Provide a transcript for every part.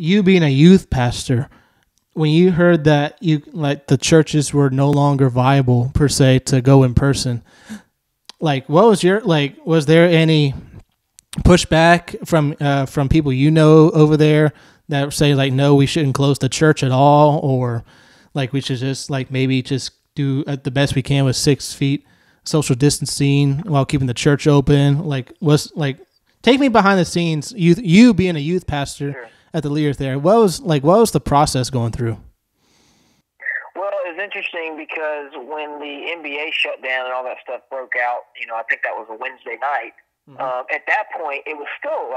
you being a youth pastor, when you heard that the churches were no longer viable per se to go in person, like what was your was there any pushback from people over there that say like no, we shouldn't close the church at all, or like we should just maybe just do the best we can with 6 feet social distancing while keeping the church open? Take me behind the scenes. You being a youth pastor at the Lear there, what was the process going through? Well, it was interesting because when the NBA shut down and all that stuff broke out, I think that was a Wednesday night. Mm-hmm. At that point, it was still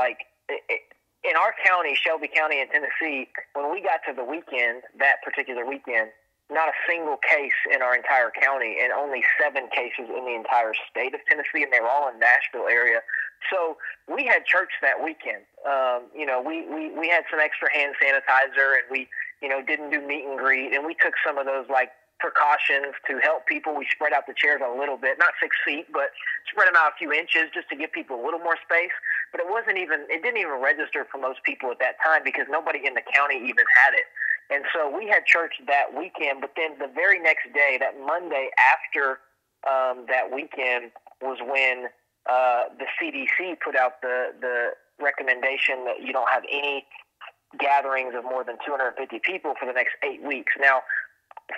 in our county, Shelby County in Tennessee, when we got to the weekend, that particular weekend, not a single case in our entire county and only 7 cases in the entire state of Tennessee, and they were all in Nashville area. So we had church that weekend. We had some extra hand sanitizer, and we, didn't do meet and greet, and we took some of those precautions to help people. We spread out the chairs a little bit, not 6 feet, but spread them out a few inches just to give people a little more space. But it didn't even register for most people at that time because nobody in the county even had it. And so we had church that weekend, but then the very next day, that Monday after that weekend, was when the CDC put out the recommendation that you don't have any gatherings of more than 250 people for the next 8 weeks. Now,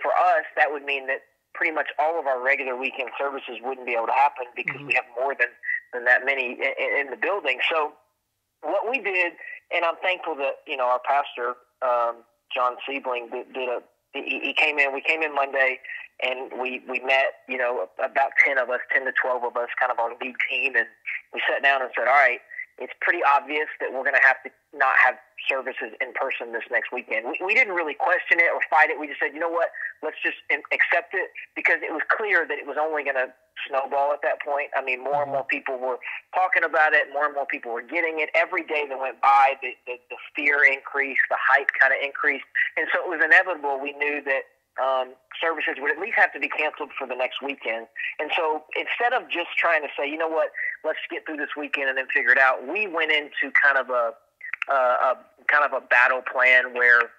for us, that would mean that pretty much all of our regular weekend services wouldn't be able to happen because we have more than that many in the building. So what we did, and I'm thankful that, our pastor, John Siebling, he came in. We came in Monday, and we met, about 10 to 12 of us, kind of our lead team, and we sat down and said, all right, it's pretty obvious that we're going to have to not have services in person this next weekend. We didn't really question it or fight it. We just said, you know what, let's just accept it, because it was clear that it was only going to snowball at that point. I mean, more and more people were talking about it. More and more people were getting it. Every day that went by, the fear increased, the hype kind of increased. And so it was inevitable. We knew that services would at least have to be canceled for the next weekend. And so instead of just trying to say, you know what, let's get through this weekend and then figure it out, we went into kind of a battle plan where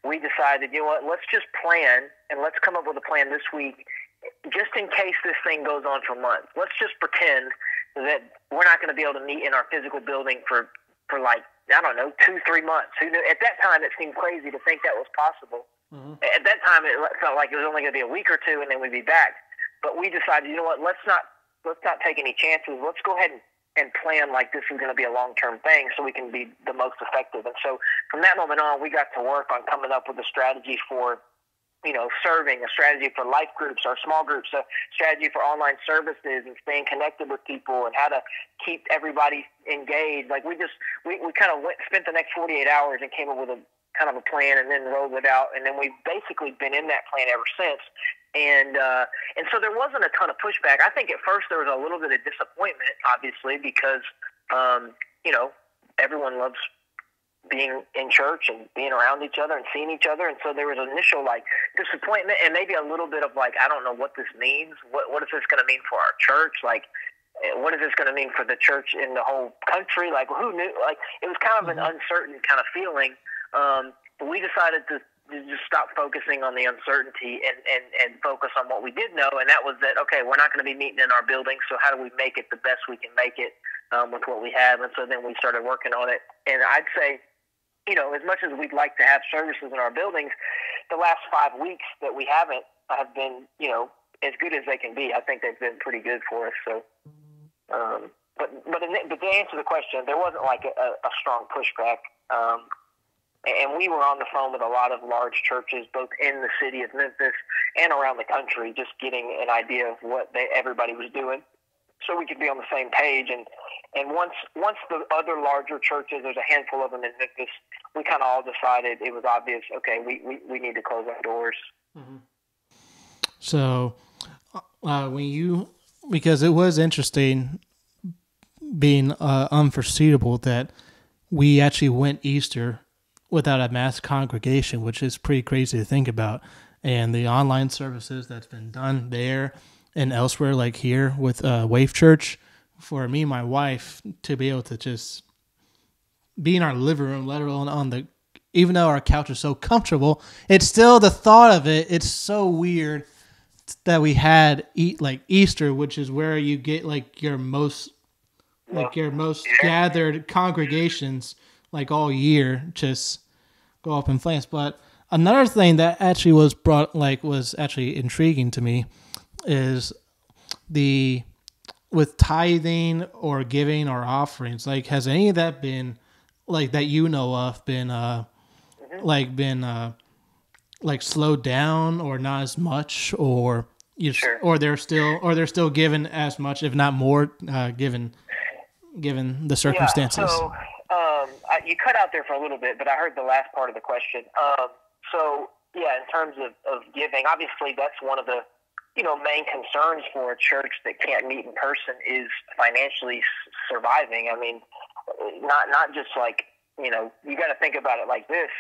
we decided, you know what, let's just plan and let's come up with a plan this week just in case this thing goes on for months. Let's just pretend that we're not going to be able to meet in our physical building for 2-3 months. At that time, it seemed crazy to think that was possible. Mm-hmm. At that time, it felt like it was only going to be a week or two, and then we'd be back. But we decided, you know what? Let's not take any chances. Let's go ahead and plan like this is going to be a long-term thing, so we can be the most effective. And so, from that moment on, we got to work on coming up with a strategy for, serving, a strategy for life groups, our small groups, a strategy for online services, and staying connected with people, and how to keep everybody engaged. We kind of spent the next 48 hours and came up with a plan, and then rolled it out, and then we've basically been in that plan ever since. And so there wasn't a ton of pushback. I think at first there was a little bit of disappointment, obviously, because everyone loves being in church and being around each other and seeing each other, and so there was initial disappointment and maybe a little bit of I don't know what this means. What is this going to mean for our church? What is this going to mean for the church in the whole country? Who knew? It was kind of an uncertain kind of feeling. But we decided to just stop focusing on the uncertainty and focus on what we did know, and that was that, okay, we're not going to be meeting in our building, so how do we make it the best we can make it with what we have? And so then we started working on it. And I'd say, as much as we'd like to have services in our buildings, the last 5 weeks that we haven't have been, as good as they can be. I think they've been pretty good for us. So, but to answer the question, there wasn't a strong pushback. And we were on the phone with a lot of large churches, both in the city of Memphis and around the country, just getting an idea of what everybody was doing, so we could be on the same page. And once the other larger churches, there's a handful of them in Memphis, we kind of all decided it was obvious, okay, we need to close our doors. Mm-hmm. So because it was interesting being unforeseeable that we actually went Easter without a mass congregation, which is pretty crazy to think about. And the online services that's been done there and elsewhere, like here with Wave Church, for me and my wife to be able to just be in our living room, let alone even though our couch is so comfortable, it's still the thought of it. It's so weird that we had Easter, which is where you get your most gathered congregations all year, just go up in flames. But another thing that actually was actually intriguing to me is with tithing or giving or offerings. Has any of that been that you know of been slowed down or not as much, or or they're still given as much, if not more, given the circumstances? Yeah, so you cut out there for a little bit, but I heard the last part of the question. So yeah, in terms of giving, obviously that's one of the main concerns for a church that can't meet in person is financially surviving. I mean, not just you got to think about it like this.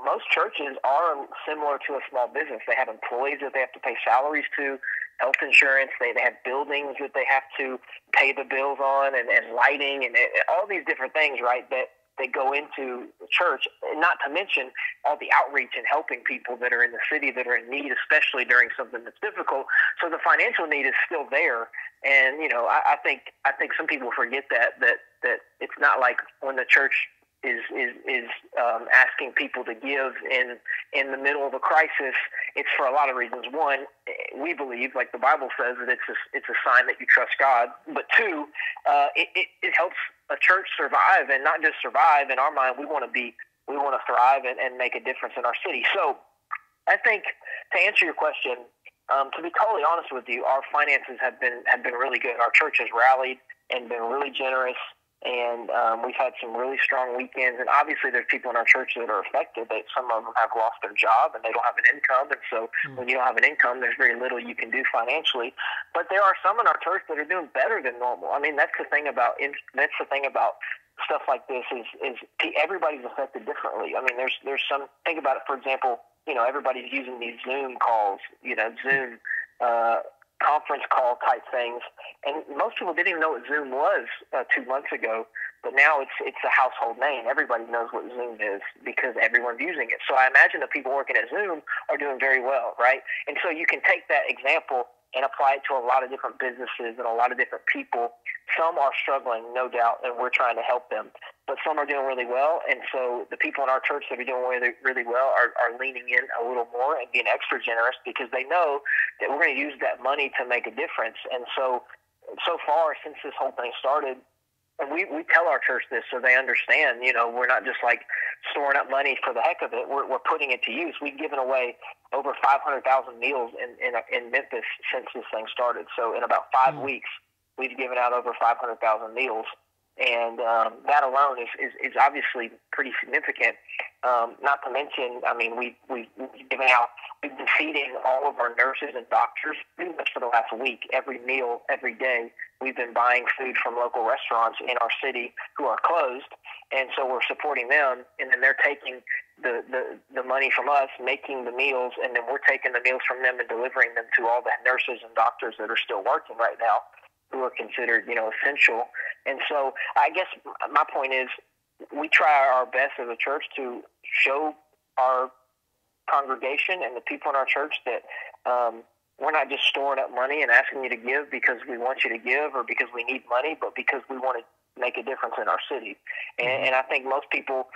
Most churches are similar to a small business. They have employees that they have to pay salaries to, health insurance. They have buildings that they have to pay the bills on, and lighting, and all these different things, right, that they go into the church, and not to mention all the outreach and helping people that are in the city that are in need, especially during something that's difficult. So the financial need is still there. And, I think some people forget that it's not like when the church is asking people to give in the middle of a crisis. It's for a lot of reasons. One, we believe, like the Bible says, that it's a sign that you trust God. But two, it helps a church survive, and not just survive. In our mind, we want to thrive and make a difference in our city. So I think, to answer your question, to be totally honest with you, our finances have been really good. Our church has rallied and been really generous. And we've had some really strong weekends. And obviously there's people in our church that are affected. Some of them have lost their job and they don't have an income. And so when you don't have an income, there's very little you can do financially. But there are some in our church that are doing better than normal. I mean, that's the thing about stuff like this is everybody's affected differently. I mean, there's some, think about it, for example, everybody's using these Zoom calls, Zoom conference call type things, and most people didn't even know what Zoom was 2 months ago, but now it's a household name. Everybody knows what Zoom is because everyone's using it. So I imagine the people working at Zoom are doing very well, right? And so you can take that example and apply it to a lot of different businesses and a lot of different people. Some are struggling, no doubt, and we're trying to help them. But some are doing really well, and so the people in our church that are doing really, really well are leaning in a little more and being extra generous because they know that we're going to use that money to make a difference. And so far, since this whole thing started, and we tell our church this so they understand, we're not just storing up money for the heck of it. We're putting it to use. We've given away over 500,000 meals in Memphis since this thing started. So in about 5 weeks, we've given out over 500,000 meals. And that alone is obviously pretty significant. Not to mention, I mean, we've been feeding all of our nurses and doctors pretty much for the last week. Every meal, every day, we've been buying food from local restaurants in our city who are closed, and so we're supporting them. And then they're taking the money from us, making the meals, and then we're taking the meals from them and delivering them to all the nurses and doctors that are still working right now, who are considered, essential. And so I guess my point is we try our best as a church to show our congregation and the people in our church that we're not just storing up money and asking you to give because we want you to give or because we need money, but because we want to make a difference in our city. And I think most people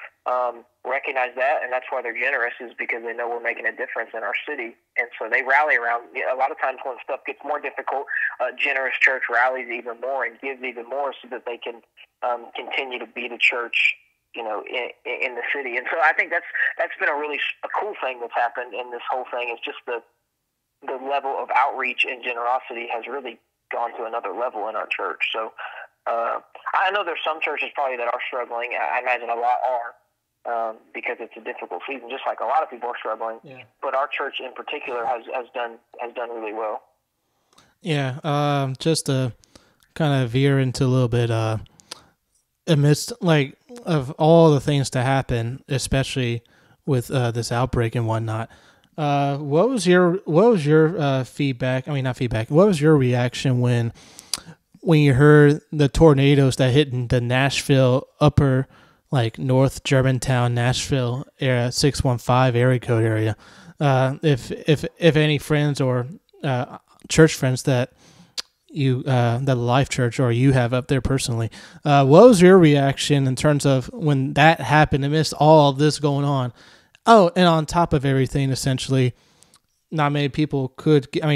recognize that, and that's why they're generous, is because they know we're making a difference in our city. And so they rally around. A lot of times when stuff gets more difficult, generous church rallies even more and gives even more so that they can continue to be the church, in the city. And so I think that's been a cool thing that's happened in this whole thing, is just the level of outreach and generosity has really gone to another level in our church. So I know there's some churches probably that are struggling. I imagine a lot are because it's a difficult season, just like a lot of people are struggling. Yeah. But our church in particular has done really well. Yeah, just to kind of veer into a little bit, amidst of all the things to happen, especially with this outbreak and whatnot. What was your feedback? I mean, not feedback. What was your reaction when you heard the tornadoes that hit in the Nashville upper like North Germantown, Nashville area, 615 area code area. If any friends or church friends that the Life Church or you have up there personally, what was your reaction in terms of when that happened amidst all of this going on? Oh, and on top of everything, essentially, not many people could. I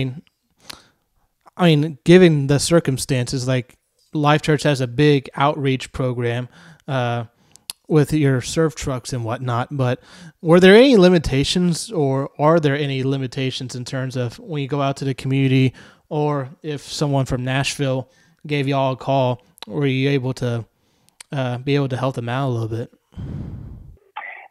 mean, given the circumstances, like Life Church has a big outreach program with your surf trucks and whatnot. But were there any limitations, or are there any limitations in terms of when you go out to the community, or if someone from Nashville gave y'all a call, were you able to help them out a little bit?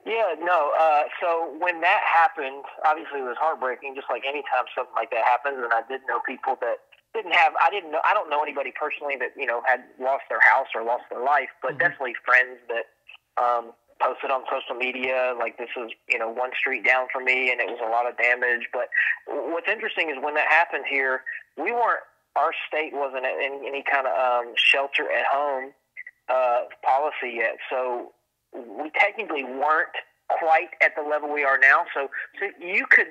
Yeah, no. So when that happened, obviously it was heartbreaking. Just like anytime something like that happens, and I did know people that I don't know anybody personally that had lost their house or lost their life, but definitely friends that posted on social media like, this is one street down from me, and it was a lot of damage. But what's interesting is when that happened here, our state wasn't in any kind of shelter at home policy yet, so we technically weren't quite at the level we are now. So you could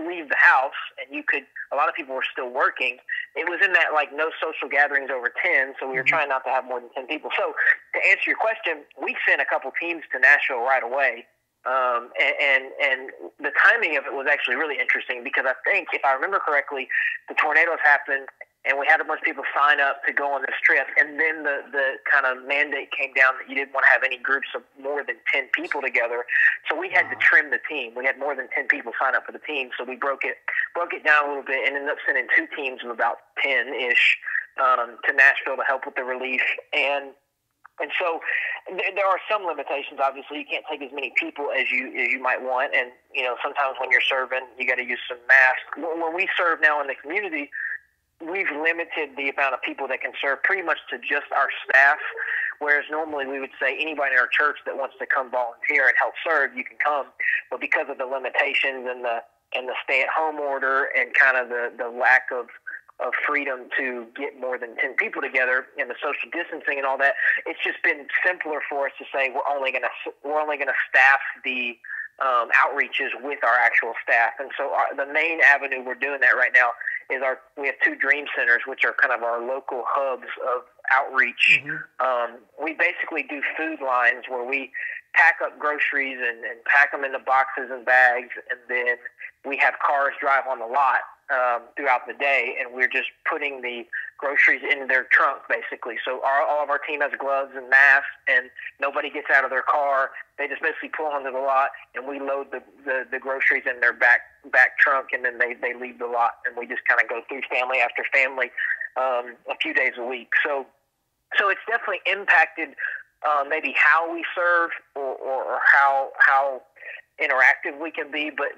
leave the house, and a lot of people were still working. It was in that, like, no social gatherings over 10, so we were trying not to have more than 10 people. So to answer your question, we sent a couple teams to Nashville right away. And the timing of it was actually really interesting, because I think, if I remember correctly, the tornadoes happened, and we had a bunch of people sign up to go on this trip, and then the kind of mandate came down that you didn't want to have any groups of more than 10 people together. So we had to trim the team. We had more than 10 people sign up for the team, so we broke it down a little bit, and ended up sending 2 teams of about 10-ish to Nashville to help with the relief. And so there are some limitations. Obviously, you can't take as many people as you might want, and sometimes when you're serving, you got to use some masks. When we serve now in the community, we've limited the amount of people that can serve pretty much to just our staff, whereas normally we would say anybody in our church that wants to come volunteer and help serve, you can come. But because of the limitations and the stay-at-home order and kind of the lack of freedom to get more than 10 people together, and the social distancing and all that, it's just been simpler for us to say we're only going to staff the outreaches with our actual staff. And so the main avenue we're doing that right now is we have 2 dream centers, which are kind of our local hubs of outreach. We basically do food lines where we pack up groceries and pack them into boxes and bags, and then we have cars drive on the lot throughout the day, and we're just putting the groceries in their trunk, basically. So all of our team has gloves and masks, and nobody gets out of their car. They just basically pull onto the lot, and we load the groceries in their back trunk, and then they leave the lot, and we just kind of go through family after family a few days a week. So it's definitely impacted maybe how we serve or how interactive we can be, but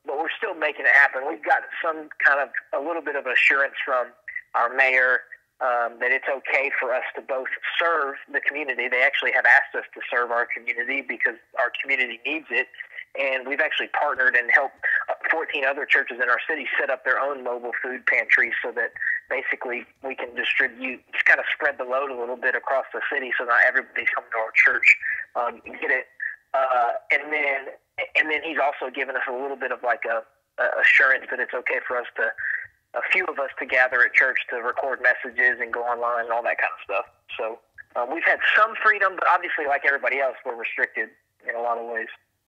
we're still making it happen. We've got some kind of a little bit of assurance from our mayor that it's okay for us to both serve the community. They actually have asked us to serve our community because our community needs it. And we've actually partnered and helped 14 other churches in our city set up their own mobile food pantries, so that basically we can distribute, just kind of spread the load a little bit across the city, so not everybody's coming to our church to get it. And then he's also given us a little bit of like a assurance that it's okay for us a few of us to gather at church to record messages and go online and all that kind of stuff. So we've had some freedom, but obviously, like everybody else, we're restricted in a lot of ways.